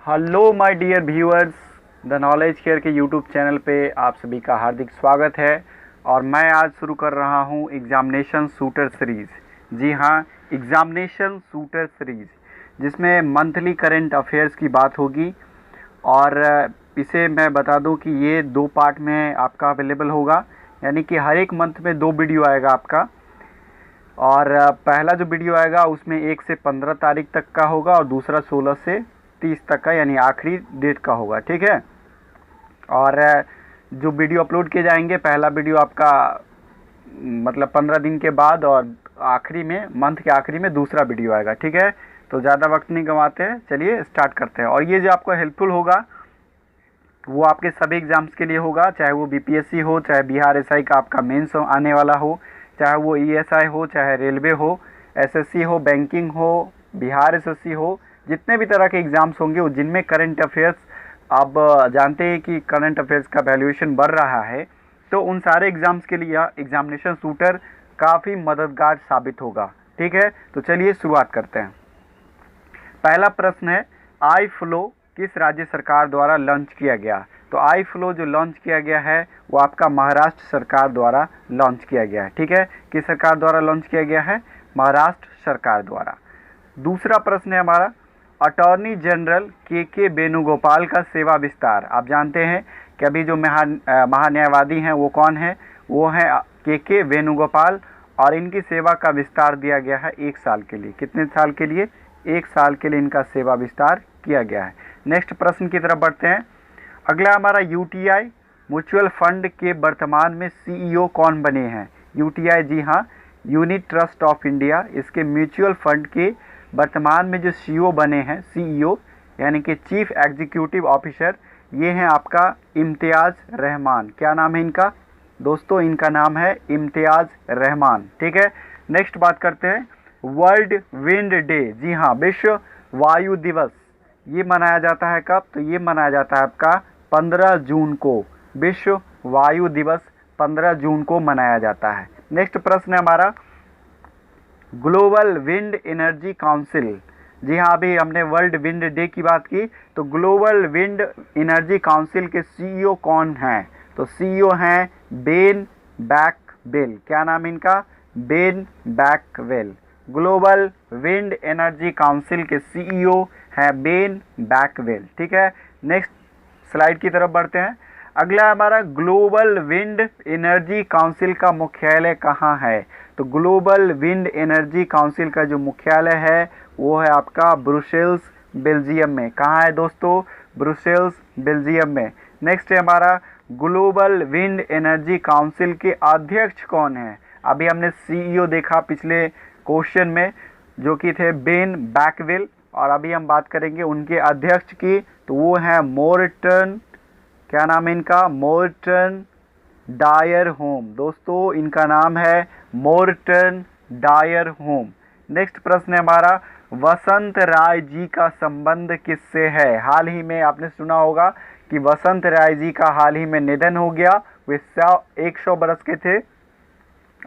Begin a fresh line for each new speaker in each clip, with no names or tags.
Hello my dear viewers, the knowledge care के YouTube channel पे आप सभी का हार्दिक स्वागत है। और मैं आज शुरू कर रहा हूँ एग्ज़ामिनेशन शूटर सीरीज़। जी हाँ, एग्ज़ामिनेशन शूटर सीरीज़, जिसमें मंथली करंट अफेयर्स की बात होगी। और इसे मैं बता दूं कि ये 2 पार्ट में आपका अवेलेबल होगा, यानी कि हर एक मंथ में 2 वीडियो आएगा आपका। और पहला जो वीडियो आएगा उसमें 1 से 15 तारीख तक का होगा और दूसरा 16 से 30 तक का, यानी आखिरी डेट का होगा। ठीक है। और जो वीडियो अपलोड किए जाएंगे, पहला वीडियो आपका मतलब 15 दिन के बाद, और आखिरी में, मंथ के आखिरी में दूसरा वीडियो आएगा। ठीक है। तो ज़्यादा वक्त नहीं गंवाते हैं, चलिए स्टार्ट करते हैं। और ये जो आपको हेल्पफुल होगा वो आपके सभी एग्ज़ाम्स के लिए होगा, चाहे वो बीपीएससी हो, चाहे बिहार एसआई का आपका मेंस आने वाला हो, चाहे वो ईएसआई हो, चाहे रेलवे हो, एसएससी हो, बैंकिंग हो, बिहार एसएससी हो। जितने भी तरह के एग्ज़ाम्स होंगे वो जिनमें करंट अफेयर्स, आप जानते हैं कि करंट अफेयर्स का वैल्यूएशन बढ़ रहा है, तो उन सारे एग्ज़ाम्स के लिए एग्ज़ामिनेशन शूटर काफ़ी मददगार साबित होगा। ठीक है। तो चलिए शुरुआत करते हैं। पहला प्रश्न है, आई फ्लो किस राज्य सरकार द्वारा लॉन्च किया गया? तो आई फ्लो जो लॉन्च किया गया है वो आपका महाराष्ट्र सरकार द्वारा लॉन्च किया गया है। ठीक है। किस सरकार द्वारा लॉन्च किया गया है? महाराष्ट्र सरकार द्वारा। दूसरा प्रश्न है हमारा, अटॉर्नी जनरल के वेणुगोपाल का सेवा विस्तार। आप जानते हैं कि अभी जो महान्यायवादी हैं वो कौन है? वो हैं के वेणुगोपाल। और इनकी सेवा का विस्तार दिया गया है 1 साल के लिए। कितने साल के लिए? 1 साल के लिए इनका सेवा विस्तार किया गया है। नेक्स्ट प्रश्न की तरफ बढ़ते हैं। अगला हमारा, यूटीआई म्यूचुअल फंड के वर्तमान में सीईओ कौन बने हैं? यूटीआई, जी हाँ, यूनिट ट्रस्ट ऑफ इंडिया, इसके म्यूचुअल फंड के वर्तमान में जो सीईओ बने हैं, सीईओ यानी कि चीफ एग्जीक्यूटिव ऑफिसर, ये हैं आपका इम्तियाज़ रहमान। क्या नाम है इनका दोस्तों? इनका नाम है इम्तियाज़ रहमान। ठीक है। नेक्स्ट बात करते हैं, वर्ल्ड विंड डे। जी हाँ, विश्व वायु दिवस, ये मनाया जाता है कब? तो ये मनाया जाता है आपका 15 जून को। विश्व वायु दिवस 15 जून को मनाया जाता है। नेक्स्ट प्रश्न है हमारा, ग्लोबल विंड एनर्जी काउंसिल। जी हाँ, अभी हमने वर्ल्ड विंड डे की बात की, तो ग्लोबल विंड एनर्जी काउंसिल के सीईओ कौन हैं? तो सीईओ हैं बेन बैकवेल। क्या नाम है इनका? Ben Backwell. Global Wind Energy Council के सीईओ हैं बेन बैकवेल। ठीक है। नेक्स्ट स्लाइड की तरफ बढ़ते हैं। अगला हमारा, ग्लोबल विंड एनर्जी काउंसिल का मुख्यालय कहाँ है? तो ग्लोबल विंड एनर्जी काउंसिल का जो मुख्यालय है वो है आपका ब्रुसेल्स, बेल्जियम में। कहाँ है दोस्तों? ब्रुसेल्स, बेल्जियम में। नेक्स्ट है हमारा, ग्लोबल विंड एनर्जी काउंसिल के अध्यक्ष कौन है? अभी हमने सीईओ देखा पिछले क्वेश्चन में, जो कि थे बेन बैकवेल, और अभी हम बात करेंगे उनके अध्यक्ष की, तो वो है मोर्टन। क्या नाम है इनका? Morton Dyer Home. दोस्तों इनका नाम है मोर्टन डायर होम। नेक्स्ट प्रश्न है हमारा, वसंत राय जी का संबंध किससे है? हाल ही में आपने सुना होगा कि वसंत राय जी का हाल ही में निधन हो गया। वे 100 बरस के थे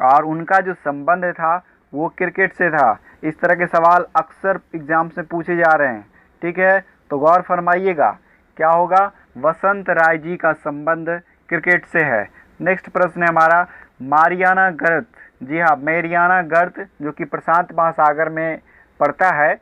और उनका जो संबंध था वो क्रिकेट से था। इस तरह के सवाल अक्सर एग्जाम्स में पूछे जा रहे हैं। ठीक है, तो गौर फरमाइएगा, क्या होगा? वसंत राय जी का संबंध क्रिकेट से है। नेक्स्ट प्रश्न है हमारा, मारियाना गर्त। जी हाँ, मैरियाना गर्त जो कि प्रशांत महासागर में पड़ता है,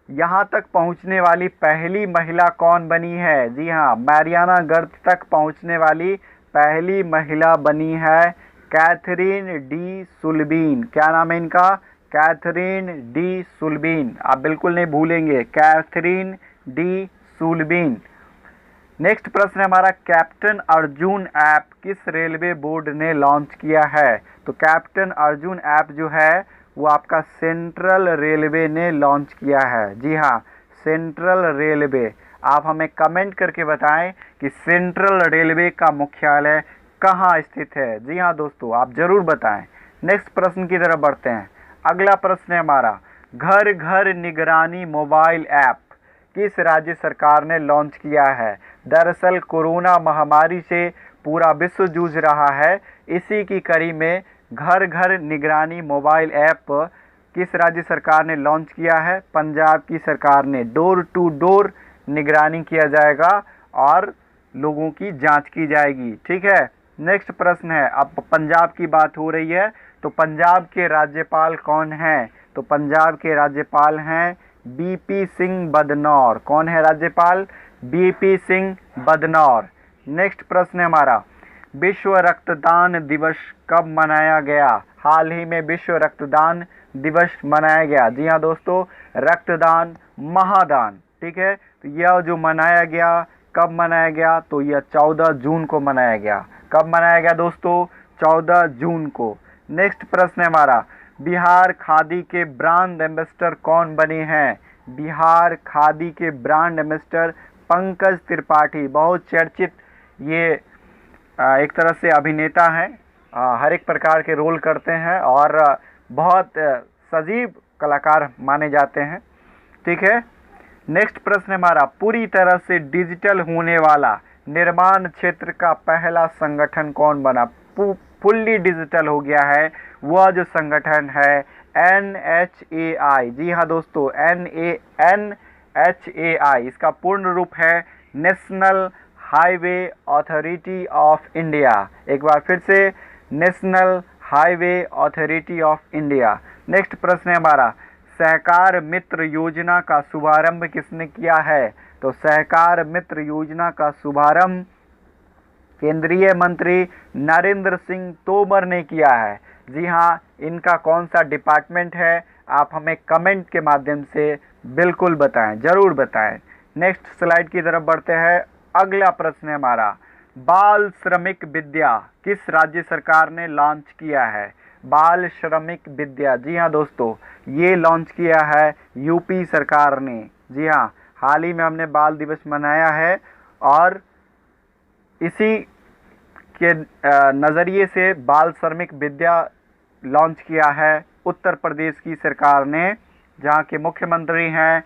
यहाँ तक पहुँचने वाली पहली महिला कौन बनी है? जी हाँ, मारियाना गर्त तक पहुँचने वाली पहली महिला बनी है कैथरीन डी सुल्बीन। क्या नाम है इनका? कैथरीन डी सुल्बीन। आप बिल्कुल नहीं भूलेंगे, कैथरीन डी सुल्बीन। नेक्स्ट प्रश्न है हमारा, कैप्टन अर्जुन ऐप किस रेलवे बोर्ड ने लॉन्च किया है? तो कैप्टन अर्जुन ऐप जो है वो आपका सेंट्रल रेलवे ने लॉन्च किया है। जी हाँ, सेंट्रल रेलवे। आप हमें कमेंट करके बताएं कि सेंट्रल रेलवे का मुख्यालय कहाँ स्थित है। जी हाँ दोस्तों, आप ज़रूर बताएं। नेक्स्ट प्रश्न की तरफ बढ़ते हैं। अगला प्रश्न है हमारा, घर घर निगरानी मोबाइल ऐप किस राज्य सरकार ने लॉन्च किया है? दरअसल कोरोना महामारी से पूरा विश्व जूझ रहा है। इसी की कड़ी में घर घर निगरानी मोबाइल ऐप किस राज्य सरकार ने लॉन्च किया है? पंजाब की सरकार ने। डोर टू डोर निगरानी किया जाएगा और लोगों की जांच की जाएगी। ठीक है। नेक्स्ट प्रश्न है, अब पंजाब की बात हो रही है तो पंजाब के राज्यपाल कौन हैं? तो पंजाब के राज्यपाल हैं बीपी सिंह बदनौर। कौन है राज्यपाल? बीपी सिंह बदनौर। नेक्स्ट प्रश्न है हमारा, विश्व रक्तदान दिवस कब मनाया गया? हाल ही में विश्व रक्तदान दिवस मनाया गया। जी हाँ दोस्तों, रक्तदान महादान। ठीक है, तो यह जो मनाया गया, कब मनाया गया? तो यह 14 जून को मनाया गया। कब मनाया गया दोस्तों? 14 जून को। नेक्स्ट प्रश्न है हमारा, बिहार खादी के ब्रांड एम्बेसडर कौन बने हैं? बिहार खादी के ब्रांड एम्बेसडर पंकज त्रिपाठी। बहुत चर्चित ये एक तरह से अभिनेता हैं, हर एक प्रकार के रोल करते हैं और बहुत सजीव कलाकार माने जाते हैं। ठीक है। नेक्स्ट प्रश्न हमारा, पूरी तरह से डिजिटल होने वाला निर्माण क्षेत्र का पहला संगठन कौन बना? फुल्ली डिजिटल हो गया है वह जो संगठन है NHAI। जी हाँ दोस्तों, NHAI इसका पूर्ण रूप है national highway authority of India. एक बार फिर से, national highway authority of India. Next प्रश्न है हमारा, सहकार मित्र योजना का शुभारंभ किसने किया है? तो सहकार मित्र योजना का शुभारंभ केंद्रीय मंत्री नरेंद्र सिंह तोमर ने किया है। जी हाँ, इनका कौन सा डिपार्टमेंट है? आप हमें कमेंट के माध्यम से बिल्कुल बताएं, ज़रूर बताएं। नेक्स्ट स्लाइड की तरफ बढ़ते हैं। अगला प्रश्न है हमारा, बाल श्रमिक विद्या किस राज्य सरकार ने लॉन्च किया है? बाल श्रमिक विद्या, जी हाँ दोस्तों, ये लॉन्च किया है यूपी सरकार ने। जी हाँ, हाल ही में हमने बाल दिवस मनाया है और इसी के नज़रिए से बाल श्रमिक विद्या लॉन्च किया है उत्तर प्रदेश की सरकार ने, जहाँ के मुख्यमंत्री हैं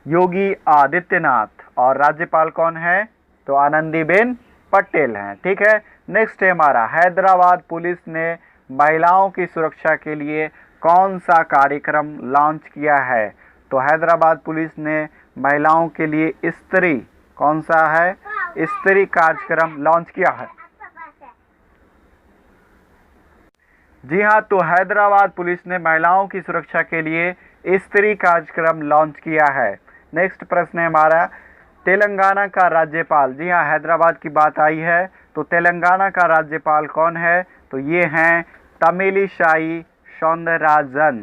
योगी आदित्यनाथ और राज्यपाल कौन है? तो आनंदीबेन पटेल हैं। ठीक है। नेक्स्ट है हमारा, हैदराबाद पुलिस ने महिलाओं की सुरक्षा के लिए कौन सा कार्यक्रम लॉन्च किया है? तो हैदराबाद पुलिस ने महिलाओं के लिए स्त्री, कौन सा है? स्त्री कार्यक्रम लॉन्च किया है। जी हाँ, तो हैदराबाद पुलिस ने महिलाओं की सुरक्षा के लिए स्त्री कार्यक्रम लॉन्च किया है। नेक्स्ट प्रश्न है हमारा, तेलंगाना का राज्यपाल, जी हाँ हैदराबाद की बात आई है तो तेलंगाना का राज्यपाल कौन है? तो ये हैं तमिलिसाई सौंदरराजन।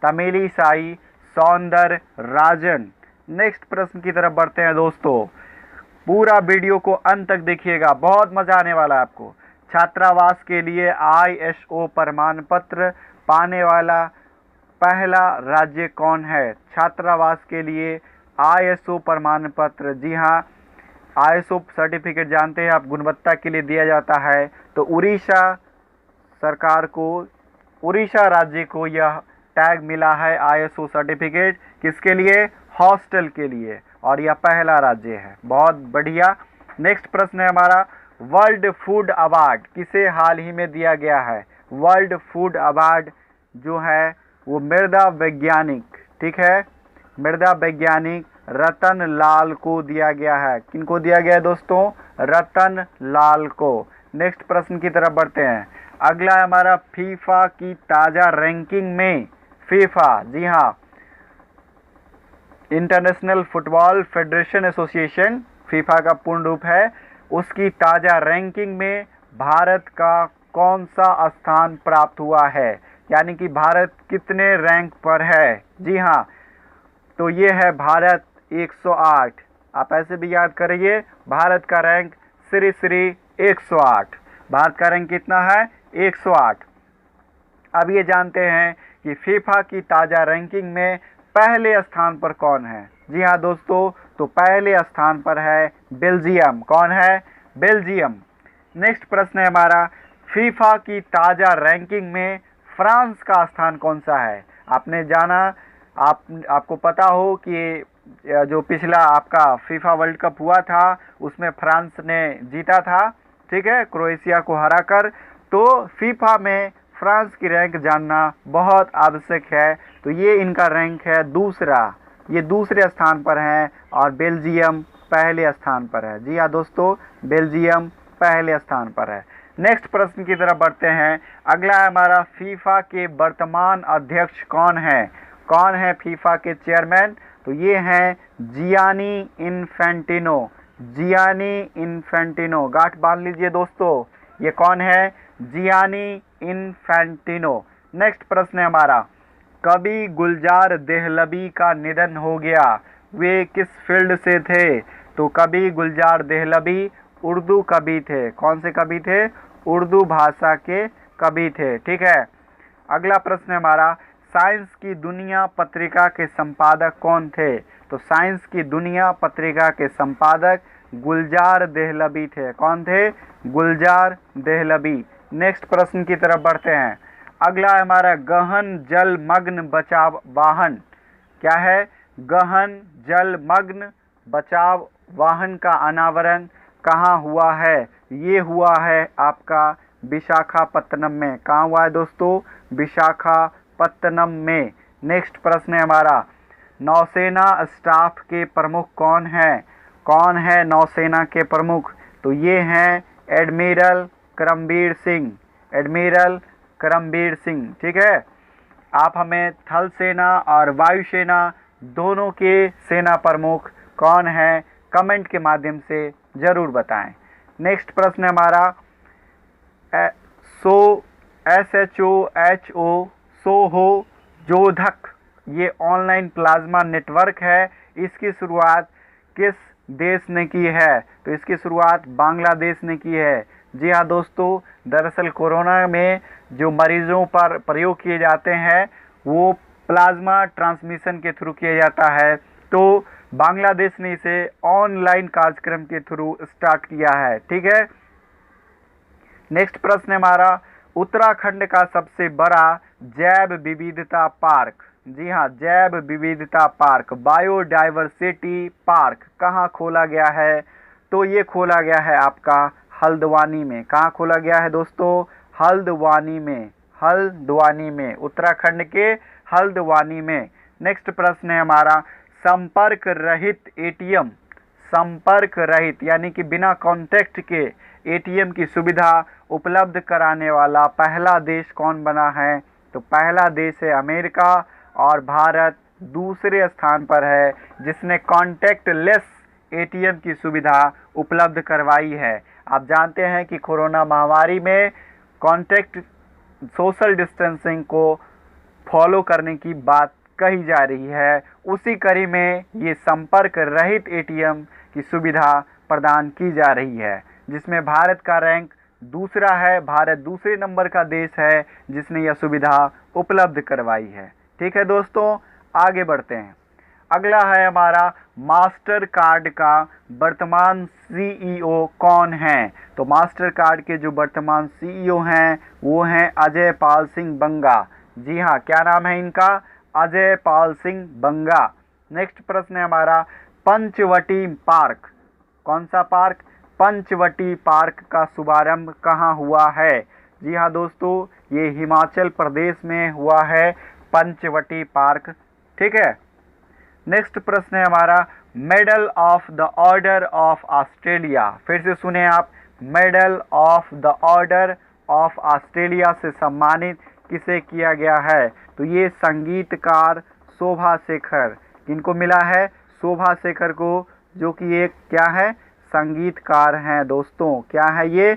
तमिलिसाई सौंदरराजन। नेक्स्ट प्रश्न की तरफ बढ़ते हैं दोस्तों, पूरा वीडियो को अंत तक देखिएगा, बहुत मजा आने वाला है आपको। छात्रावास के लिए ISO प्रमाण पत्र पाने वाला पहला राज्य कौन है? छात्रावास के लिए ISO प्रमाण पत्र, जी हाँ ISO सर्टिफिकेट जानते हैं आप, गुणवत्ता के लिए दिया जाता है। तो उड़ीसा सरकार को, उड़ीसा राज्य को यह टैग मिला है ISO सर्टिफिकेट, किसके लिए? हॉस्टल के लिए, और यह पहला राज्य है। बहुत बढ़िया। नेक्स्ट प्रश्न है हमारा, वर्ल्ड फूड अवार्ड किसे हाल ही में दिया गया है? वर्ल्ड फूड अवार्ड जो है वो मृदा वैज्ञानिक, ठीक है, मृदा वैज्ञानिक रतन लाल को दिया गया है। किनको दिया गया है दोस्तों? रतन लाल को। नेक्स्ट प्रश्न की तरफ बढ़ते हैं। अगला है हमारा, फीफा की ताज़ा रैंकिंग में, फीफा, जी हाँ international football federation association, FIFA का पूर्ण रूप है, उसकी ताज़ा रैंकिंग में भारत का कौन सा स्थान प्राप्त हुआ है? यानी कि भारत कितने रैंक पर है? जी हाँ, तो ये है भारत 108। आप ऐसे भी याद करिए, भारत का रैंक श्री 108। भारत का रैंक कितना है? 108। अब ये जानते हैं कि फीफा की ताज़ा रैंकिंग में पहले स्थान पर कौन है? जी हाँ दोस्तों, तो पहले स्थान पर है बेल्जियम। कौन है? बेल्जियम। नेक्स्ट प्रश्न है हमारा, फीफा की ताज़ा रैंकिंग में फ्रांस का स्थान कौन सा है? आपने जाना, आपको पता हो कि जो पिछला आपका फीफा वर्ल्ड कप हुआ था उसमें फ्रांस ने जीता था, ठीक है, क्रोएशिया को हराकर। तो फीफा में फ्रांस की रैंक जानना बहुत आवश्यक है। तो ये इनका रैंक है दूसरा, ये दूसरे स्थान पर हैं और बेल्जियम पहले स्थान पर है। जी हाँ दोस्तों, बेल्जियम पहले स्थान पर है। नेक्स्ट प्रश्न की तरफ बढ़ते हैं। अगला है हमारा, फीफा के वर्तमान अध्यक्ष कौन है? कौन है फीफा के चेयरमैन? तो ये हैं जियानी इन्फेंटिनो। जियानी इन्फेंटिनो, गांठ बांध लीजिए दोस्तों, ये कौन है? Gianni Infantino. नेक्स्ट प्रश्न है हमारा, कवि गुलजार देहलवी का निधन हो गया, वे किस फील्ड से थे? तो कवि गुलजार देहलवी उर्दू कवि थे। कौन से कवि थे? उर्दू भाषा के कवि थे। ठीक है। अगला प्रश्न है हमारा, साइंस की दुनिया पत्रिका के संपादक कौन थे? तो साइंस की दुनिया पत्रिका के संपादक गुलजार देहलवी थे। कौन थे? गुलजार देहलवी। नेक्स्ट प्रश्न की तरफ बढ़ते हैं। अगला है हमारा, गहन जलमग्न बचाव वाहन क्या है? गहन जलमग्न बचाव वाहन का अनावरण कहाँ हुआ है? ये हुआ है आपका विशाखापत्तनम में। कहाँ हुआ है दोस्तों? विशाखापत्तनम में। नेक्स्ट प्रश्न है हमारा, नौसेना स्टाफ के प्रमुख कौन है? कौन है नौसेना के प्रमुख? तो ये हैं एडमिरल करमबीर सिंह। एडमिरल करमबीर सिंह। ठीक है। आप हमें थल सेना और वायुसेना दोनों के सेना प्रमुख कौन है, कमेंट के माध्यम से ज़रूर बताएं। नेक्स्ट प्रश्न है हमारा, SHO सोहोजोधक ये ऑनलाइन प्लाज्मा नेटवर्क है, इसकी शुरुआत किस देश ने की है? तो इसकी शुरुआत बांग्लादेश ने की है। जी हाँ दोस्तों, दरअसल कोरोना में जो मरीजों पर प्रयोग किए जाते हैं वो प्लाज्मा ट्रांसमिशन के थ्रू किया जाता है, तो बांग्लादेश ने इसे ऑनलाइन कार्यक्रम के थ्रू स्टार्ट किया है। ठीक है। नेक्स्ट प्रश्न है हमारा, उत्तराखंड का सबसे बड़ा जैव विविधता पार्क, जी हाँ जैव विविधता पार्क, बायोडाइवर्सिटी पार्क कहाँ खोला गया है? तो ये खोला गया है आपका हल्द्वानी में। कहाँ खोला गया है दोस्तों? हल्द्वानी में। हल्द्वानी में, उत्तराखंड के हल्द्वानी में। नेक्स्ट प्रश्न है हमारा, संपर्क रहित एटीएम, संपर्क रहित यानी कि बिना कॉन्टैक्ट के एटीएम की सुविधा उपलब्ध कराने वाला पहला देश कौन बना है? तो पहला देश है अमेरिका और भारत दूसरे स्थान पर है जिसने कॉन्टैक्ट लेस एटीएम की सुविधा उपलब्ध करवाई है। आप जानते हैं कि कोरोना महामारी में कॉन्टैक्ट सोशल डिस्टेंसिंग को फॉलो करने की बात कही जा रही है, उसी कड़ी में ये संपर्क रहित एटीएम की सुविधा प्रदान की जा रही है, जिसमें भारत का रैंक दूसरा है। भारत दूसरे नंबर का देश है जिसने यह सुविधा उपलब्ध करवाई है। ठीक है दोस्तों, आगे बढ़ते हैं। अगला है हमारा, मास्टर कार्ड का वर्तमान सीईओ कौन है? तो मास्टर कार्ड के जो वर्तमान सीईओ हैं वो हैं अजय पाल सिंह बंगा। जी हाँ, क्या नाम है इनका? अजय पाल सिंह बंगा। नेक्स्ट प्रश्न है हमारा, पंचवटी पार्क, कौन सा पार्क? पंचवटी पार्क का शुभारंभ कहाँ हुआ है? जी हाँ दोस्तों, ये हिमाचल प्रदेश में हुआ है पंचवटी पार्क। ठीक है। नेक्स्ट प्रश्न है हमारा, medal of the order of Australia, फिर से सुने आप, medal of the order of Australia से सम्मानित किसे किया गया है? तो ये संगीतकार शोभा शेखर। किनको मिला है? शोभा शेखर को, जो कि एक क्या है? संगीतकार हैं दोस्तों। क्या है ये?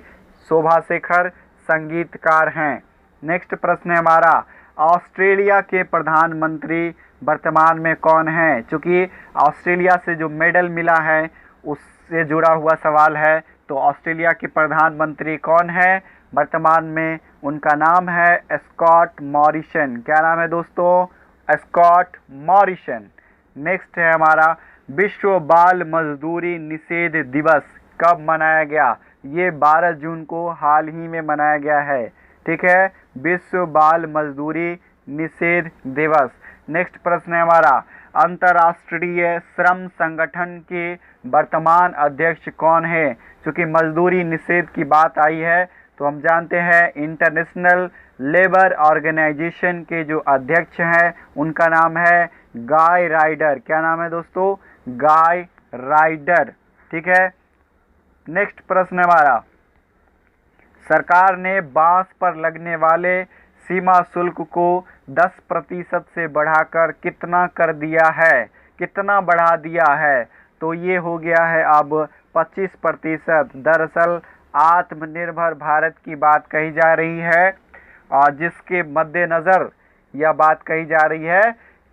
शोभा शेखर संगीतकार हैं। नेक्स्ट प्रश्न है हमारा, ऑस्ट्रेलिया के प्रधानमंत्री वर्तमान में कौन है? चूँकि ऑस्ट्रेलिया से जो मेडल मिला है उससे जुड़ा हुआ सवाल है, तो ऑस्ट्रेलिया के प्रधानमंत्री कौन है वर्तमान में? उनका नाम है स्कॉट मॉरिसन। क्या नाम है दोस्तों? Scott Morrison. नेक्स्ट है हमारा, विश्व बाल मजदूरी निषेध दिवस कब मनाया गया? ये 12 जून को हाल ही में मनाया गया है। ठीक है, विश्व बाल मजदूरी निषेध दिवस। नेक्स्ट प्रश्न है हमारा, अंतर्राष्ट्रीय श्रम संगठन के वर्तमान अध्यक्ष कौन है? क्योंकि मजदूरी निषेध की बात आई है तो हम जानते हैं इंटरनेशनल लेबर ऑर्गेनाइजेशन के जो अध्यक्ष हैं उनका नाम है गाय राइडर। क्या नाम है दोस्तों? गाय राइडर। ठीक है। नेक्स्ट प्रश्न हमारा, सरकार ने बांस पर लगने वाले सीमा शुल्क को 10% से बढ़ाकर कितना कर दिया है? कितना बढ़ा दिया है? तो ये हो गया है अब 25%। दरअसल आत्मनिर्भर भारत की बात कही जा रही है और जिसके मद्देनज़र यह बात कही जा रही है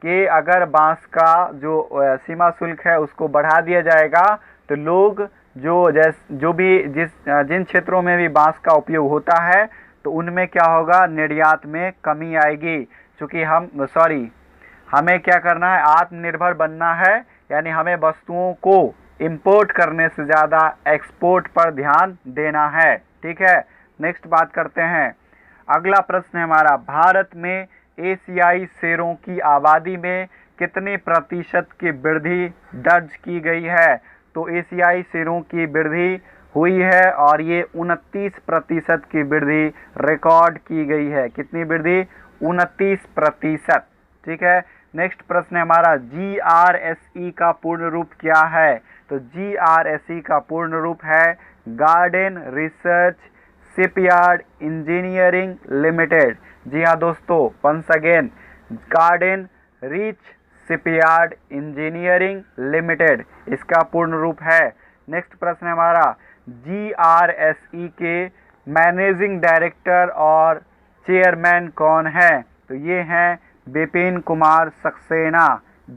कि अगर बांस का जो सीमा शुल्क है उसको बढ़ा दिया जाएगा तो लोग जो भी जिन क्षेत्रों में भी बांस का उपयोग होता है तो उनमें क्या होगा, निर्यात में कमी आएगी। क्योंकि हमें क्या करना है, आत्मनिर्भर बनना है, यानी हमें वस्तुओं को इंपोर्ट करने से ज़्यादा एक्सपोर्ट पर ध्यान देना है। ठीक है। नेक्स्ट बात करते हैं, अगला प्रश्न है हमारा, भारत में एशियाई शेरों की आबादी में कितने प्रतिशत की वृद्धि दर्ज की गई है? तो एशियाई शेरों की वृद्धि हुई है और ये 29% की वृद्धि रिकॉर्ड की गई है। कितनी वृद्धि? 29%। ठीक है। नेक्स्ट प्रश्न है हमारा, GRSE का पूर्ण रूप क्या है? तो GRSE का पूर्ण रूप है Garden Research Shipyard Engineering Limited. जी हाँ दोस्तों, once again, Garden Reach Shipyard Engineering Limited इसका पूर्ण रूप है। नेक्स्ट प्रश्न है हमारा, GRSE के मैनेजिंग डायरेक्टर और चेयरमैन कौन है? तो ये हैं विपिन कुमार सक्सेना।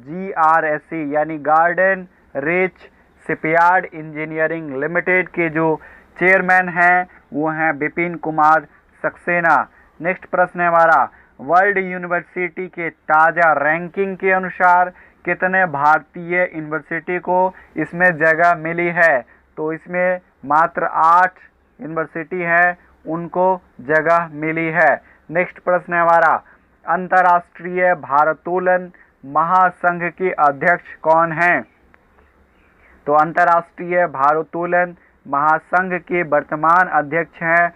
GRSE यानी garden Reach Shipyard Engineering limited के जो चेयरमैन हैं वो हैं विपिन कुमार सक्सेना। नेक्स्ट प्रश्न है हमारा, वर्ल्ड यूनिवर्सिटी के ताज़ा रैंकिंग के अनुसार कितने भारतीय यूनिवर्सिटी को इसमें जगह मिली है? तो इसमें मात्र 8 यूनिवर्सिटी हैं उनको जगह मिली है। नेक्स्ट प्रश्न है हमारा, अंतर्राष्ट्रीय भारोत्तोलन महासंघ के अध्यक्ष कौन हैं? तो अंतर्राष्ट्रीय भारोत्तोलन महासंघ के वर्तमान अध्यक्ष हैं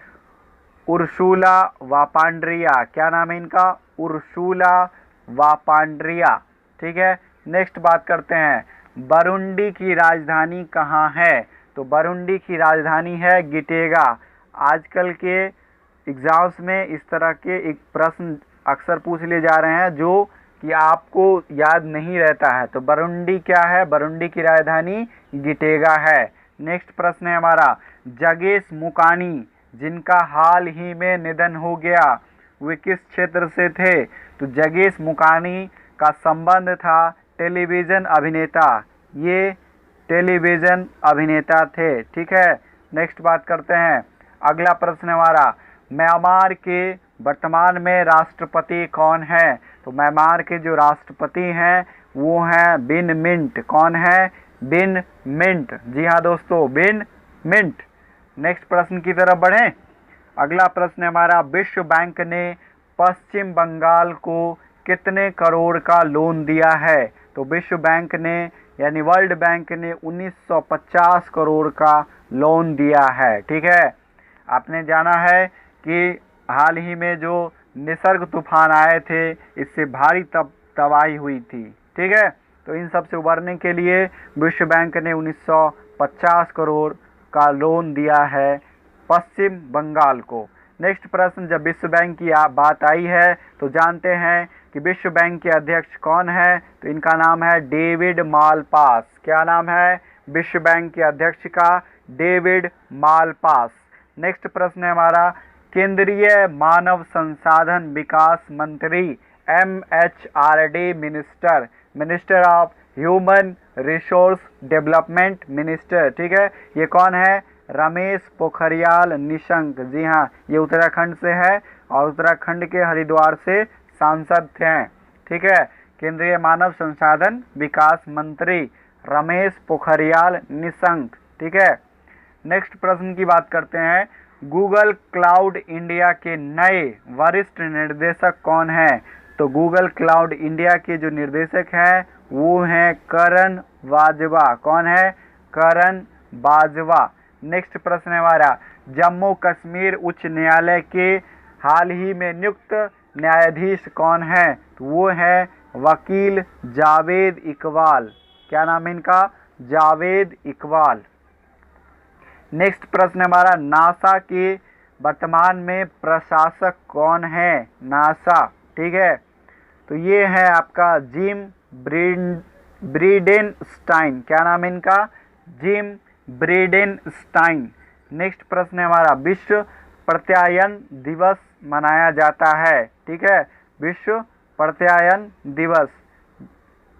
उर्सुला वापांड्रिया। क्या नाम है इनका? उर्सुला वापांड्रिया। ठीक है। नेक्स्ट बात करते हैं, बुरुंडी की राजधानी कहाँ है? तो बुरुंडी की राजधानी है गिटेगा। आजकल के एग्जाम्स में इस तरह के एक प्रश्न अक्सर पूछ लिए जा रहे हैं जो कि आपको याद नहीं रहता है। तो बुरुंडी क्या है? बुरुंडी की राजधानी गिटेगा है। नेक्स्ट प्रश्न है हमारा, जगेश मुकानी जिनका हाल ही में निधन हो गया वे किस क्षेत्र से थे? तो जगेश मुकानी का संबंध था टेलीविज़न अभिनेता। ये टेलीविज़न अभिनेता थे। ठीक है। नेक्स्ट बात करते हैं, अगला प्रश्न हमारा, म्यांमार के वर्तमान में राष्ट्रपति कौन है? तो म्यांमार के जो राष्ट्रपति हैं वो हैं बिन मिंट। कौन है? बिन मिंट। जी हाँ दोस्तों, बिन मिंट। नेक्स्ट प्रश्न की तरफ बढ़ें। अगला प्रश्न है हमारा, विश्व बैंक ने पश्चिम बंगाल को कितने करोड़ का लोन दिया है? तो विश्व बैंक ने यानी वर्ल्ड बैंक ने 1950 करोड़ का लोन दिया है। ठीक है। आपने जाना है कि हाल ही में जो निसर्ग तूफान आए थे इससे भारी तबाही हुई थी। ठीक है। तो इन सब से उबरने के लिए विश्व बैंक ने 1950 करोड़ का लोन दिया है पश्चिम बंगाल को। नेक्स्ट प्रश्न, जब विश्व बैंक की बात आई है तो जानते हैं कि विश्व बैंक के अध्यक्ष कौन है? तो इनका नाम है डेविड मालपास। क्या नाम है विश्व बैंक के अध्यक्ष का? David Malpass. नेक्स्ट प्रश्न है हमारा, केंद्रीय मानव संसाधन विकास मंत्री MHRD minister of human resource development minister. ठीक है। ये कौन है? रमेश पोखरियाल निशंक। जी हाँ, ये उत्तराखंड से है और उत्तराखंड के हरिद्वार से सांसद थे। ठीक है। केंद्रीय मानव संसाधन विकास मंत्री रमेश पोखरियाल निशंक। ठीक है। नेक्स्ट प्रश्न की बात करते हैं, गूगल क्लाउड इंडिया के नए वरिष्ठ निर्देशक कौन हैं? तो गूगल क्लाउड इंडिया के जो निर्देशक हैं वो हैं करण बाजवा। कौन है? करण बाजवा। नेक्स्ट प्रश्न है हमारा, जम्मू कश्मीर उच्च न्यायालय के हाल ही में नियुक्त न्यायाधीश कौन हैं? तो वो हैं वकील जावेद इकबाल। क्या नाम है इनका? जावेद इकबाल। नेक्स्ट प्रश्न हमारा, नासा के वर्तमान में प्रशासक कौन है? नासा, ठीक है, तो ये है आपका जिम ब्रीडेनस्टाइन। क्या नाम है इनका? जिम ब्रीडेनस्टाइन। नेक्स्ट प्रश्न है हमारा, विश्व प्रत्यायन दिवस मनाया जाता है, ठीक है, विश्व प्रत्यायन दिवस,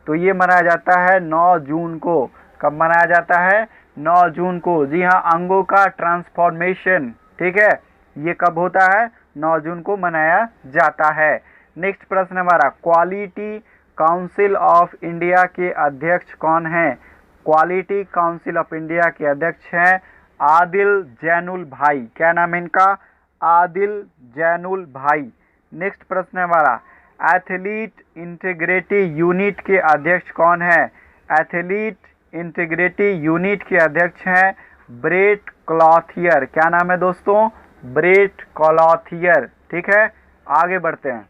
तो ये मनाया जाता है 9 जून को। कब मनाया जाता है? 9 जून को। जी हाँ, अंगों का ट्रांसफॉर्मेशन, ठीक है, ये कब होता है? 9 जून को मनाया जाता है। नेक्स्ट प्रश्न हमारा, क्वालिटी काउंसिल ऑफ इंडिया के अध्यक्ष कौन हैं? क्वालिटी काउंसिल ऑफ इंडिया के अध्यक्ष हैं आदिल जैनुल भाई। क्या नाम है इनका? आदिल जैनुल भाई। नेक्स्ट प्रश्न है हमारा, एथलीट इंटीग्रिटी यूनिट के अध्यक्ष कौन है? एथलीट इंटीग्रिटी यूनिट के अध्यक्ष हैं ब्रेट क्लॉथियर। क्या नाम है दोस्तों? ब्रेट क्लॉथियर, ठीक है। आगे बढ़ते हैं,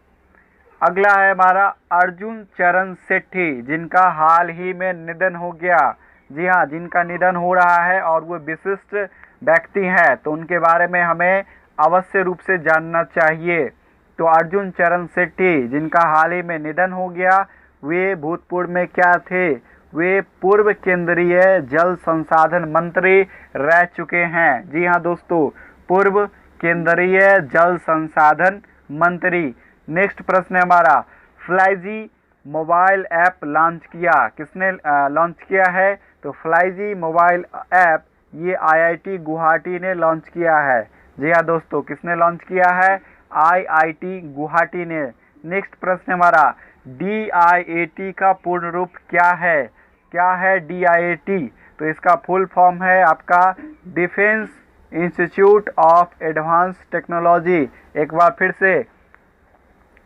अगला है हमारा अर्जुन चरण सेठी, जिनका हाल ही में निधन हो गया। जी हाँ, जिनका निधन हो रहा है और वो विशिष्ट व्यक्ति हैं, तो उनके बारे में हमें अवश्य रूप से जानना चाहिए। तो अर्जुन चरण सेठी, जिनका हाल ही में निधन हो गया, वे भूतपूर्व में क्या थे? वे पूर्व केंद्रीय जल संसाधन मंत्री रह चुके हैं। जी हाँ दोस्तों, पूर्व केंद्रीय जल संसाधन मंत्री। नेक्स्ट प्रश्न है हमारा, फ्लाईजी मोबाइल ऐप लॉन्च किया, किसने लॉन्च किया है? तो फ्लाईजी मोबाइल ऐप ये आईआईटी गुवाहाटी ने लॉन्च किया है। जी हाँ दोस्तों, किसने लॉन्च किया है? आईआईटी गुवाहाटी ने। नेक्स्ट प्रश्न हमारा, डीआईएटी का पूर्ण रूप क्या है? क्या है डीआईएटी? तो इसका फुल फॉर्म है आपका defence institute of advance technology. एक बार फिर से,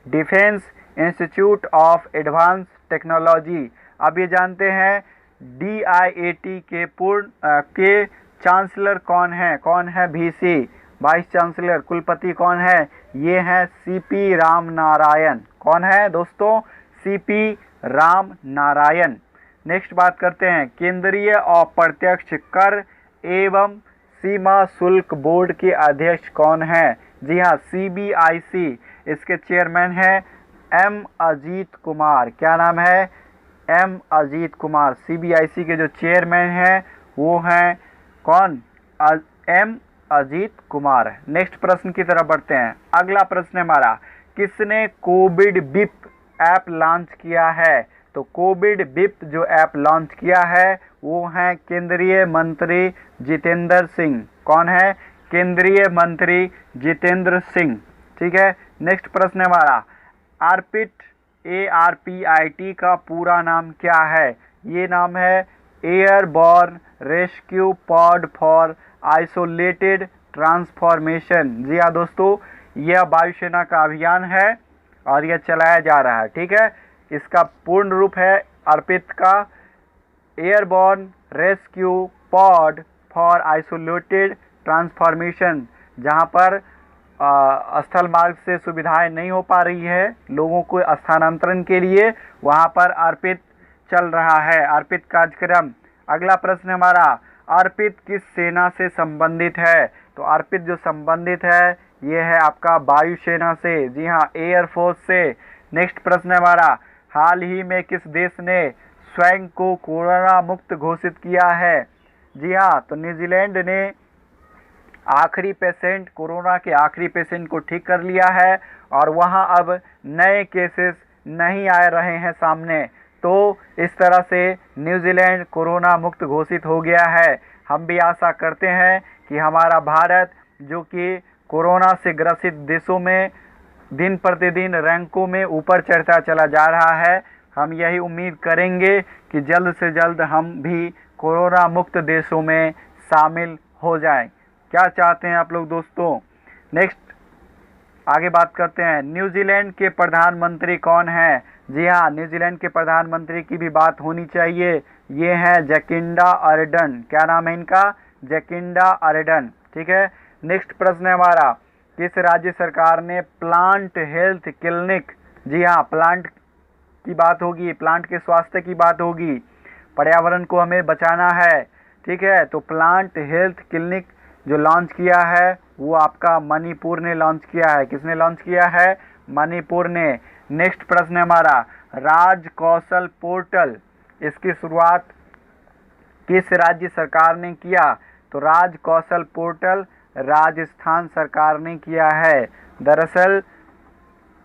defence institute of advance technology. अब ये जानते हैं डीआईएटी के के चांसलर कौन है? कौन है वीसी, वाइस चांसलर, कुलपति कौन है? ये हैं सीपी राम नारायण। कौन है दोस्तों? सीपी राम नारायण। नेक्स्ट बात करते हैं, केंद्रीय अप्रत्यक्ष कर एवं सीमा शुल्क बोर्ड के अध्यक्ष कौन है? जी हाँ, सीबीआईसी, इसके चेयरमैन हैं एम अजीत कुमार। क्या नाम है? एम अजीत कुमार। सीबीआईसी के जो चेयरमैन हैं वो हैं कौन? एम अजीत कुमार। नेक्स्ट प्रश्न की तरफ बढ़ते हैं, अगला प्रश्न हमारा, किसने कोविड बिप ऐप लॉन्च किया है? तो कोविड बिप जो ऐप लॉन्च किया है वो हैं केंद्रीय मंत्री जितेंद्र सिंह। कौन है? केंद्रीय मंत्री जितेंद्र सिंह, ठीक है। नेक्स्ट प्रश्न हमारा, आरपिट ARPIT का पूरा नाम क्या है? ये नाम है airborne rescue pod for isolated transformation. जी हाँ दोस्तों, यह वायुसेना का अभियान है और यह चलाया जा रहा है, ठीक है। इसका पूर्ण रूप है अर्पित का airborne rescue pod for isolated transformation. जहाँ पर स्थल मार्ग से सुविधाएं नहीं हो पा रही है लोगों को स्थानांतरण के लिए, वहाँ पर अर्पित चल रहा है, अर्पित कार्यक्रम। अगला प्रश्न हमारा, अर्पित किस सेना से संबंधित है? तो अर्पित जो संबंधित है ये है आपका वायुसेना से। जी हाँ, एयरफोर्स से। नेक्स्ट प्रश्न हमारा, हाल ही में किस देश ने स्वयं को कोरोना मुक्त घोषित किया है? जी हाँ, तो न्यूजीलैंड ने आखिरी पेशेंट, कोरोना के आखिरी पेशेंट को ठीक कर लिया है और वहां अब नए केसेस नहीं आ रहे हैं सामने। तो इस तरह से न्यूजीलैंड कोरोना मुक्त घोषित हो गया है। हम भी आशा करते हैं कि हमारा भारत, जो कि कोरोना से ग्रसित देशों में दिन प्रतिदिन रैंकों में ऊपर चढ़ता चला जा रहा है, हम यही उम्मीद करेंगे कि जल्द से जल्द हम भी कोरोना मुक्त देशों में शामिल हो जाएं। क्या चाहते हैं आप लोग दोस्तों? नेक्स्ट आगे बात करते हैं, न्यूजीलैंड के प्रधानमंत्री कौन हैं? जी हाँ, न्यूजीलैंड के प्रधानमंत्री की भी बात होनी चाहिए। ये हैं जैकिंडा अर्डन। क्या नाम है इनका? जैकिंडा अर्डन, ठीक है। नेक्स्ट प्रश्न है हमारा, किस राज्य सरकार ने प्लांट हेल्थ क्लिनिक, जी हाँ, प्लांट की बात होगी, प्लांट के स्वास्थ्य की बात होगी, पर्यावरण को हमें बचाना है, ठीक है। तो प्लांट हेल्थ क्लिनिक जो लॉन्च किया है वो आपका मणिपुर ने लॉन्च किया है। किसने लॉन्च किया है? मणिपुर ने। नेक्स्ट प्रश्न है हमारा, राज कौशल पोर्टल, इसकी शुरुआत किस राज्य सरकार ने किया? तो राज कौशल पोर्टल राजस्थान सरकार ने किया है। दरअसल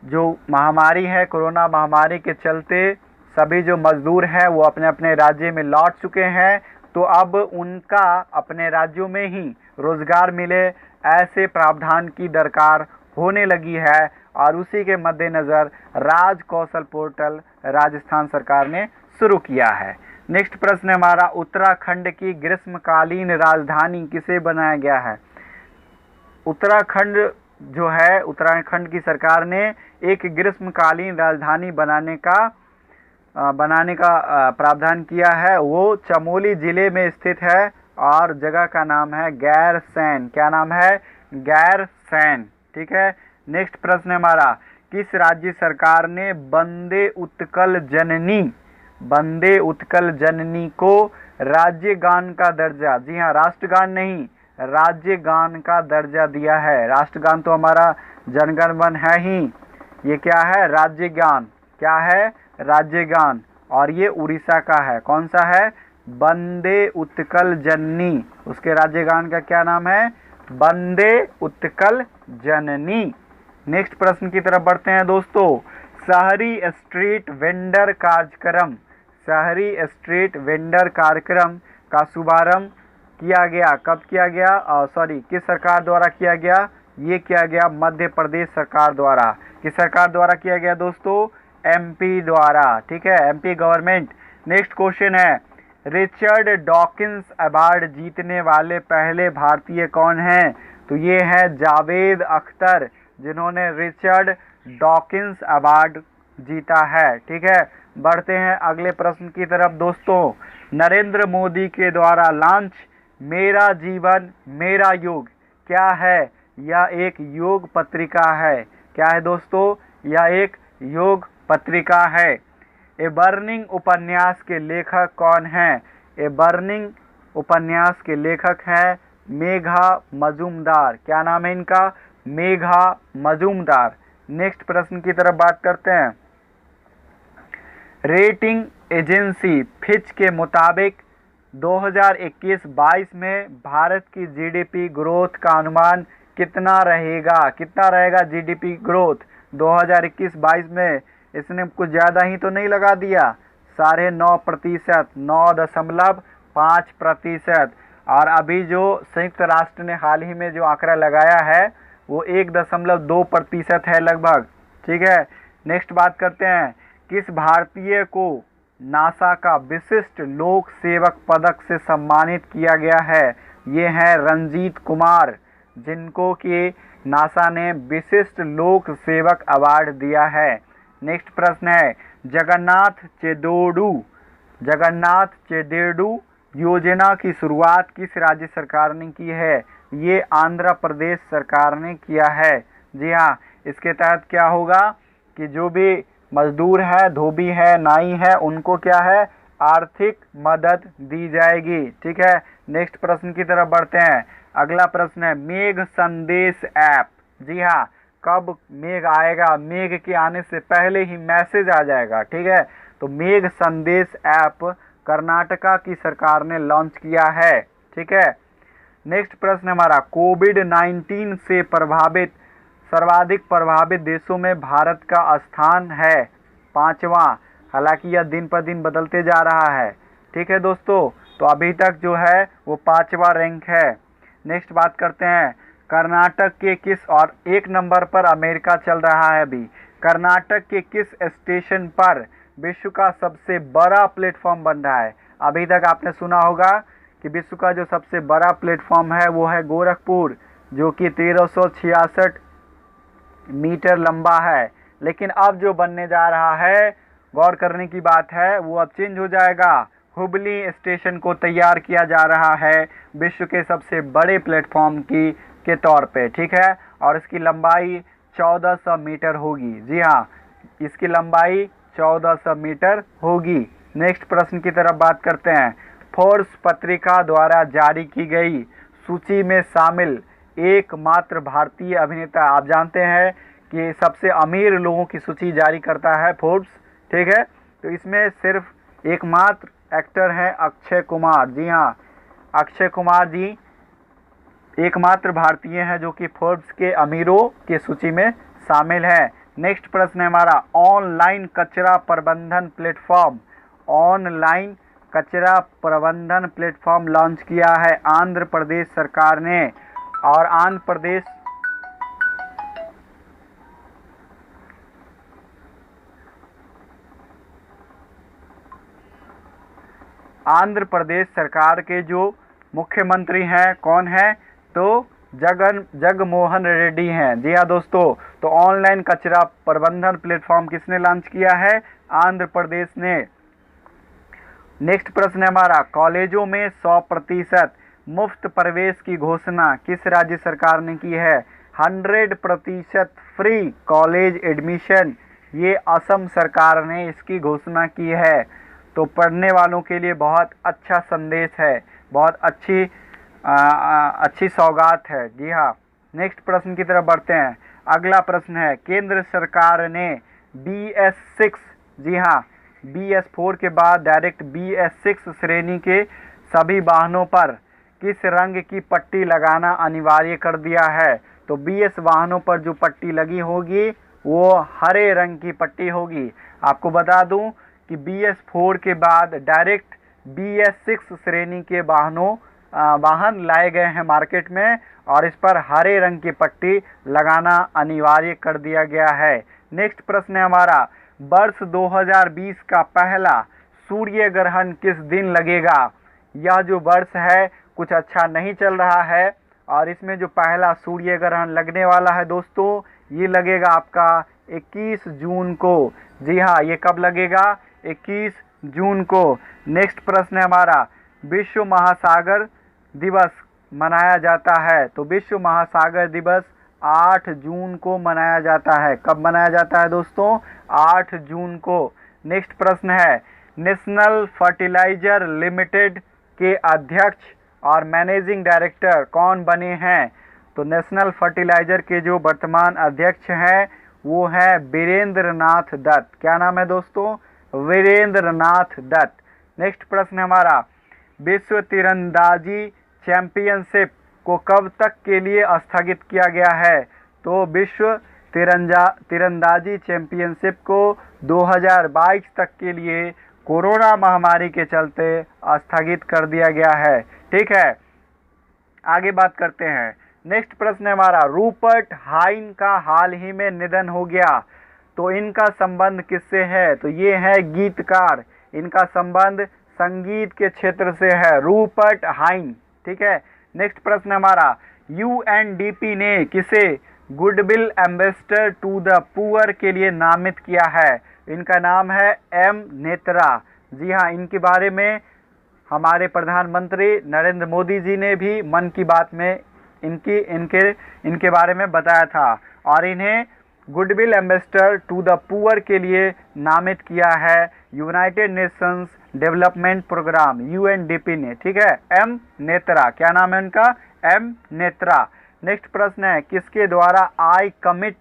जो महामारी है, कोरोना महामारी के चलते सभी जो मजदूर हैं वो अपने अपने राज्य में लौट चुके हैं, तो अब उनका अपने राज्यों में ही रोजगार मिले, ऐसे प्रावधान की दरकार होने लगी है, और उसी के मद्देनज़र राज कौशल पोर्टल राजस्थान सरकार ने शुरू किया है। नेक्स्ट प्रश्न हमारा, उत्तराखंड की ग्रीष्मकालीन राजधानी किसे बनाया गया है? उत्तराखंड जो है, उत्तराखंड की सरकार ने एक ग्रीष्मकालीन राजधानी बनाने का प्रावधान किया है। वो चमोली जिले में स्थित है और जगह का नाम है गैरसैंण। क्या नाम है? गैरसैंण, ठीक है। नेक्स्ट प्रश्न हमारा, किस राज्य सरकार ने वंदे उत्कल जननी को राज्य गान का दर्जा, जी हाँ राष्ट्रगान नहीं, राज्य गान का दर्जा दिया है? राष्ट्रगान तो हमारा जनगण मन है ही, ये क्या है? राज्य गान। क्या है? राज्य गान। और ये उड़ीसा का है। कौन सा है? वंदे उत्कल जननी, उसके राज्य गान का क्या नाम है? वंदे उत्कल जननी। नेक्स्ट प्रश्न की तरफ बढ़ते हैं दोस्तों, शहरी स्ट्रीट वेंडर कार्यक्रम, शहरी स्ट्रीट वेंडर कार्यक्रम का शुभारंभ किया गया, कब किया गया? किस सरकार द्वारा किया गया? ये किया गया मध्य प्रदेश सरकार द्वारा। किस सरकार द्वारा किया गया दोस्तों? एमपी द्वारा, ठीक है, एमपी गवर्नमेंट। नेक्स्ट क्वेश्चन है, रिचर्ड डॉकिंस अवार्ड जीतने वाले पहले भारतीय कौन हैं? तो ये है जावेद अख्तर, जिन्होंने रिचर्ड डॉकिंस अवार्ड जीता है, ठीक है। बढ़ते हैं अगले प्रश्न की तरफ दोस्तों, नरेंद्र मोदी के द्वारा लॉन्च मेरा जीवन मेरा योग क्या है? यह एक योग पत्रिका है। क्या है दोस्तों? यह एक योग पत्रिका है। ए बर्निंग उपन्यास के लेखक कौन हैं? ए बर्निंग उपन्यास के लेखक हैं मेघा मजूमदार। क्या नाम है इनका? मेघा मजूमदार। नेक्स्ट प्रश्न की तरफ बात करते हैं, रेटिंग एजेंसी फिच के मुताबिक 2021-22 में भारत की जीडीपी ग्रोथ का अनुमान कितना रहेगा? कितना रहेगा जीडीपी ग्रोथ 2021-22 में? इसने कुछ ज़्यादा ही तो नहीं लगा दिया, 9.5%, 9.5%। और अभी जो संयुक्त राष्ट्र ने हाल ही में जो आंकड़ा लगाया है वो 1.2% है लगभग, ठीक है। नेक्स्ट बात करते हैं, किस भारतीय को नासा का विशिष्ट लोक सेवक पदक से सम्मानित किया गया है? ये हैं रंजीत कुमार, जिनको कि नासा ने विशिष्ट लोक सेवक अवार्ड दिया है। नेक्स्ट प्रश्न है, जगन्नाथ चेदेडू योजना की शुरुआत किस राज्य सरकार ने की है? ये आंध्र प्रदेश सरकार ने किया है। जी हाँ, इसके तहत क्या होगा कि जो भी मजदूर है, धोबी है, नाई है, उनको क्या है? आर्थिक मदद दी जाएगी, ठीक है। नेक्स्ट प्रश्न की तरफ बढ़ते हैं। अगला प्रश्न है, मेघ संदेश ऐप। जी हाँ, कब मेघ आएगा? मेघ के आने से पहले ही मैसेज आ जाएगा, ठीक है। तो मेघ संदेश ऐप कर्नाटका की सरकार ने लॉन्च किया है, ठीक है। नेक्स्ट प्रश्न हमारा, कोविड-19 से सर्वाधिक प्रभावित देशों में भारत का स्थान है 5वां। हालांकि यह दिन पर दिन बदलते जा रहा है, ठीक है दोस्तों। तो अभी तक जो है वो 5वां रैंक है। नेक्स्ट बात करते हैं, कर्नाटक के किस, और 1 नंबर पर अमेरिका चल रहा है अभी, कर्नाटक के किस स्टेशन पर विश्व का सबसे बड़ा प्लेटफॉर्म बन रहा है? अभी तक आपने सुना होगा कि विश्व का जो सबसे बड़ा प्लेटफॉर्म है वो है गोरखपुर, जो कि 1366 मीटर लंबा है। लेकिन अब जो बनने जा रहा है, गौर करने की बात है, वो अब चेंज हो जाएगा। हुबली स्टेशन को तैयार किया जा रहा है विश्व के सबसे बड़े प्लेटफॉर्म के तौर पे, ठीक है। और इसकी लंबाई 1400 मीटर होगी। जी हाँ, इसकी लंबाई 1400 मीटर होगी। नेक्स्ट प्रश्न की तरफ बात करते हैं। फोर्ब्स पत्रिका द्वारा जारी की गई सूची में शामिल एकमात्र भारतीय अभिनेता। आप जानते हैं कि सबसे अमीर लोगों की सूची जारी करता है फोर्ब्स, ठीक है। तो इसमें सिर्फ एकमात्र एक्टर हैं अक्षय कुमार। जी हाँ, अक्षय कुमार जी एकमात्र भारतीय हैं जो कि फोर्ब्स के अमीरों की सूची में शामिल हैं। नेक्स्ट प्रश्न है हमारा, ऑनलाइन कचरा प्रबंधन प्लेटफॉर्म। ऑनलाइन कचरा प्रबंधन प्लेटफॉर्म लॉन्च किया है आंध्र प्रदेश सरकार ने। और आंध्र प्रदेश सरकार के जो मुख्यमंत्री हैं कौन है, तो जगनमोहन रेड्डी हैं। जी हाँ दोस्तों, तो ऑनलाइन कचरा प्रबंधन प्लेटफॉर्म किसने लॉन्च किया है? आंध्र प्रदेश ने। नेक्स्ट प्रश्न है हमारा, कॉलेजों में 100% मुफ्त प्रवेश की घोषणा किस राज्य सरकार ने की है? 100% फ्री कॉलेज एडमिशन, ये असम सरकार ने इसकी घोषणा की है। तो पढ़ने वालों के लिए बहुत अच्छा संदेश है, बहुत अच्छी सौगात है। जी हाँ, नेक्स्ट प्रश्न की तरफ बढ़ते हैं। अगला प्रश्न है, केंद्र सरकार ने BS6, जी हाँ, BS4 के बाद डायरेक्ट BS6 श्रेणी के सभी वाहनों पर किस रंग की पट्टी लगाना अनिवार्य कर दिया है? तो BS वाहनों पर जो पट्टी लगी होगी वो हरे रंग की पट्टी होगी। आपको बता दूं कि BS4 के बाद डायरेक्ट BS6 श्रेणी के वाहन लाए गए हैं मार्केट में और इस पर हरे रंग की पट्टी लगाना अनिवार्य कर दिया गया है। नेक्स्ट प्रश्न है हमारा, वर्ष 2020 का पहला सूर्य ग्रहण किस दिन लगेगा? यह जो वर्ष है कुछ अच्छा नहीं चल रहा है और इसमें जो पहला सूर्य ग्रहण लगने वाला है दोस्तों, ये लगेगा आपका 21 जून को। जी हाँ, ये कब लगेगा? 21 जून को। नेक्स्ट प्रश्न है हमारा, विश्व महासागर दिवस मनाया जाता है। तो विश्व महासागर दिवस 8 जून को मनाया जाता है। कब मनाया जाता है दोस्तों? 8 जून को। नेक्स्ट प्रश्न है, नेशनल फर्टिलाइजर लिमिटेड के अध्यक्ष और मैनेजिंग डायरेक्टर कौन बने हैं? तो नेशनल फर्टिलाइजर के जो वर्तमान अध्यक्ष हैं वो है वीरेंद्र नाथ दत्त। क्या नाम है दोस्तों? वीरेंद्र नाथ दत्त। नेक्स्ट प्रश्न हमारा, विश्व तीरंदाजी चैंपियनशिप को कब तक के लिए स्थगित किया गया है? तो विश्व तीरंदाजी चैंपियनशिप को 2022 तक के लिए कोरोना महामारी के चलते स्थगित कर दिया गया है। ठीक है, आगे बात करते हैं। नेक्स्ट प्रश्न है हमारा, रूपर्ट हाइन का हाल ही में निधन हो गया, तो इनका संबंध किससे है? तो ये है गीतकार, इनका संबंध संगीत के क्षेत्र से है, रूपर्ट हाइन। ठीक है, नेक्स्ट प्रश्न हमारा, UNDP ने किसे goodwill ambassador to the poor के लिए नामित किया है? इनका नाम है M नेत्रा। जी हाँ, इनके बारे में हमारे प्रधानमंत्री नरेंद्र मोदी जी ने भी मन की बात में इनके बारे में बताया था और इन्हें goodwill ambassador to the poor के लिए नामित किया है United Nations Development Programme UNDP ने। ठीक है, M नेत्रा। क्या नाम है उनका? M नेत्रा। नेक्स्ट प्रश्न है, किसके द्वारा आई कमिट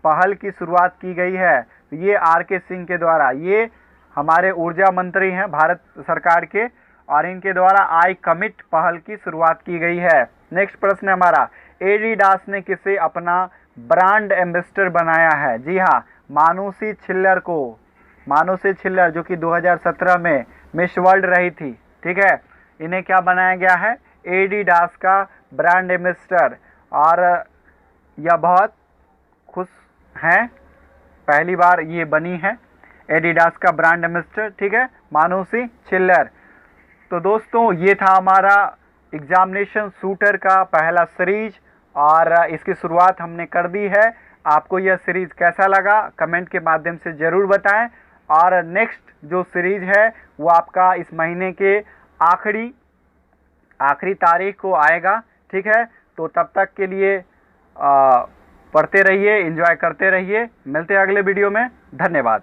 पहल की शुरुआत की गई है? ये RK सिंह के द्वारा। ये हमारे ऊर्जा मंत्री हैं भारत सरकार के और इनके द्वारा आई कमिट पहल की शुरुआत की गई है। नेक्स्ट प्रश्न है हमारा, एडिडास ने किसे अपना ब्रांड एम्बेसडर बनाया है? जी हाँ, मानुषी छिल्लर को। मानुषी छिल्लर जो कि 2017 में मिस वर्ल्ड रही थी। ठीक है, इन्हें क्या बनाया गया है? एडिडास का ब्रांड एम्बेसडर। और यह बहुत खुश हैं, पहली बार ये बनी है एडिडास का ब्रांड एम्बेसडर। ठीक है, मानुषी छिल्लर। तो दोस्तों ये था हमारा एग्जामिनेशन शूटर का पहला सीरीज और इसकी शुरुआत हमने कर दी है। आपको यह सीरीज कैसा लगा कमेंट के माध्यम से ज़रूर बताएं और नेक्स्ट जो सीरीज है वो आपका इस महीने के आखिरी तारीख को आएगा। ठीक है, तो तब तक के लिए पढ़ते रहिए, एंजॉय करते रहिए। मिलते हैं अगले वीडियो में। धन्यवाद।